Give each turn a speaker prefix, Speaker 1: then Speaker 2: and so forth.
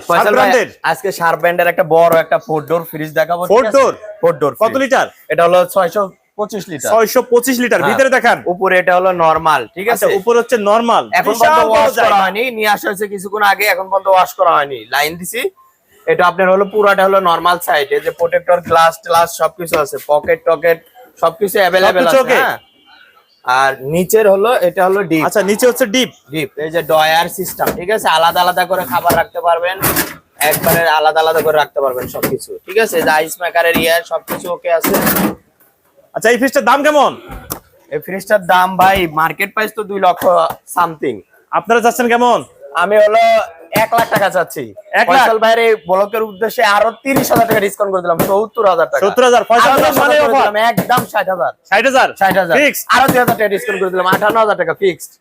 Speaker 1: ফয়সাল ভাই
Speaker 2: আজকে শার্প ব্র্যান্ডের একটা বড় একটা 4 ডোর ফ্রিজ দেখাবো।
Speaker 1: 4 ডোর
Speaker 2: কত লিটার? এটা হলো 625 লিটার।
Speaker 1: 625 লিটার। ভিতরে দেখান।
Speaker 2: উপরে এটা হলো নরমাল, ঠিক আছে?
Speaker 1: আচ্ছা, উপরে হচ্ছে নরমাল।
Speaker 2: এখন পর্যন্ত ওয়াশ করা হয়নি, নিয়ে আসা হয়েছে কিছুক্ষণ আগে, এখন পর্যন্ত ওয়াশ করা হয়নি, লাইন দিছি। এটা আপনার হলো পুরাটা হলো নরমাল সাইজ, এই যে প্রোটেক্টর গ্লাস ট্লাস সবকিছু আছে, পকেট টকেট সবকিছু अवेलेबल আছে। হ্যাঁ, আর নিচের হলো এটা হলো ডিপ।
Speaker 1: আচ্ছা, নিচে হচ্ছে ডিপ।
Speaker 2: এই যে ডয়ার সিস্টেম, ঠিক আছে? আলাদা আলাদা করে খাবার রাখতে পারবেন, একবারে আলাদা আলাদা করে রাখতে পারবেন সবকিছু, ঠিক আছে? যে আইস মেকারের ইয়ার সবকিছু ওকে আছে।
Speaker 1: আচ্ছা, এই ফ্রিজটার দাম কেমন?
Speaker 2: এই ফ্রিজটার দাম ভাই মার্কেট প্রাইস তো 2 লক্ষ সামথিং।
Speaker 1: আপনারা চাচ্ছেন কেমন?
Speaker 2: আমি হলো 1 লাখ টাকা চাচ্ছি।
Speaker 1: 1 লাখ?
Speaker 2: ফয়সাল ভাইয়ের এই ব্লকের উদ্দেশ্যে আরো 30,000 টাকা ডিসকাউন্ট করে দিলাম, 70,000 টাকা।
Speaker 1: 70,000 ফয়সাল ভাই মানে অফার
Speaker 2: একদম 60,000।
Speaker 1: 60,000
Speaker 2: 60,000
Speaker 1: ফিক্স।
Speaker 2: আরো 2,000 টাকা ডিসকাউন্ট করে দিলাম, 58,000 টাকা ফিক্সড।